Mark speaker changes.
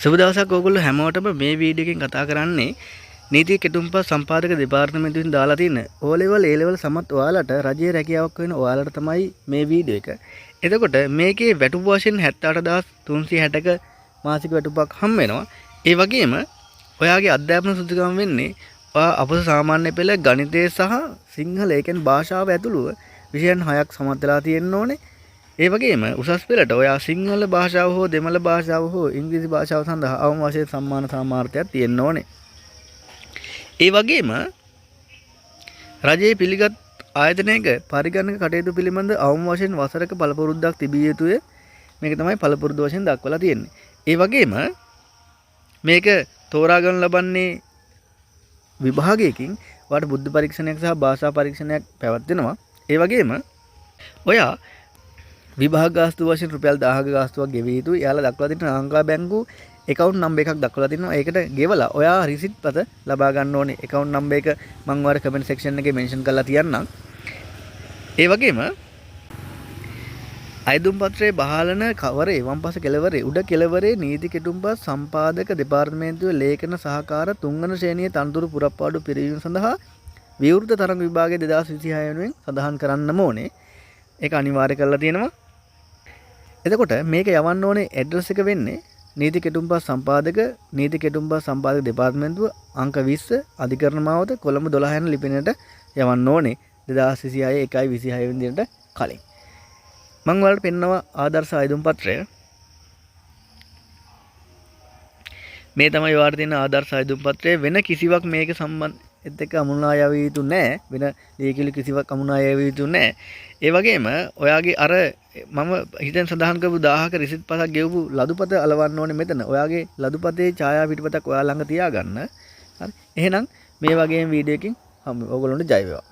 Speaker 1: සුබ දවසක් ඕගොල්ලෝ හැමෝටම මේ වීඩියෝ එකෙන් කතා කරන්නේ නීති කෙටුම්පත් සම්පාදක දෙපාර්තමේන්තුවෙන් දාලා තියෙන O level A level සමත් ඔයාලට රජයේ රැකියාවක් වෙන ඔයාලට තමයි මේ වීඩියෝ එක. එතකොට මේකේ වැටුප් වශයෙන් 78360ක මාසික වැටුපක් හම් වෙනවා. ඒ වගේම ඔයාගේ අධ්‍යාපන සුදුසුකම් වෙන්නේ ඔයා අපස සාමාන්‍ය පෙළ ගණිතය සහ සිංහල ඒ කියන්නේ භාෂාව ඇතුළුව විෂයන් 6ක් සමත් වෙලා තියෙන්න ඕනේ. ඒ වගේම උසස් පෙළට ඔයා සිංහල භාෂාව හෝ දෙමළ භාෂාව හෝ ඉංග්‍රීසි භාෂාව සඳහා අවම වශයෙන් සම්මාන සාමාර්ථයක් තියෙන්න ඕනේ. ඒ වගේම රජයේ පිළිගත් ආයතනයක පරිගණක කටයුතු පිළිබඳ අවම වශයෙන් වසරක පළපුරුද්දක් තිබිය යුතුය. මේක තමයි පළපුරුදු වශයෙන් දක්වලා තියෙන්නේ. ඒ වගේම මේක තෝරා ගන්න ලබන්නේ විභාගයකින් ඔයාලට බුද්ධ පරීක්ෂණයක් සහ භාෂා පරීක්ෂණයක් පැවැත්වෙනවා. ඒ වගේම ඔයා විභාග ගාස්තු වශයෙන් රුපියල් 1000ක ගාස්තුවක් ගෙවිය යුතුයි. එයාලා දක්වලා තියෙන ලංකා බැංකු account number එකක් දක්වලා තිනවා. ඒකට ගෙවලා ඔයා රිසිට් පත ලබා ගන්න ඕනේ. account number එක මම ඔයාලා comment section එකේ mention කරලා තියන්නම්. ඒ වගේම අයදුම් පත්‍රයේ බහලන කවරේ වම්පස කෙළවරේ උඩ කෙළවරේ නීති කෙටුම්පත් සම්පාදක දෙපාර්තමේන්තුවේ ලේඛන සහකාර තුන්වන ශ්‍රේණියේ තනතුරු පුරප්පාඩු පිරිවීම සඳහා විවෘත තරඟ විභාගයේ 2026 වෙනුවෙන් සඳහන් කරන්නම ඕනේ. ඒක අනිවාර්ය කරලා තියෙනවා. එතකොට මේක යවන්න ඕනේ ඇඩ්‍රස් එක වෙන්නේ නීති කෙටුම්පත් සම්පාදක දෙපාර්තමේන්තුව අංක 20 අධිකරණ මාවත කොළඹ 12 යන ලිපිනයට යවන්න ඕනේ 2026 1/26 වෙනි දිනට කලින්. මම ඔයාලට පෙන්නනවා ආදර්ශ අයදුම් පත්‍රය. මේ තමයි ඔයාලට තියෙන ආදර්ශ අයදුම් පත්‍රය. වෙන කිසිවක් මේක සම්බන්ධ එක්ක අමුණා යවිය යුතු නැහැ. වෙන ලේඛිත කිසිවක් අමුණා යවිය යුතු නැහැ. ඒ වගේම ඔයාගේ අර මම හිතෙන් සඳහන් කරපු 1000ක රිසිට් පතක් ගෙවපු ලදුපත අලවන්න ඕනේ මෙතන. ඔයාගේ ලදුපතේ ඡායා පිටපතක් ඔයා ළඟ තියාගන්න. හරි. එහෙනම් මේ වගේම වීඩියෝ එකකින් ඔයගොල්ලන්ට ජය වේවා.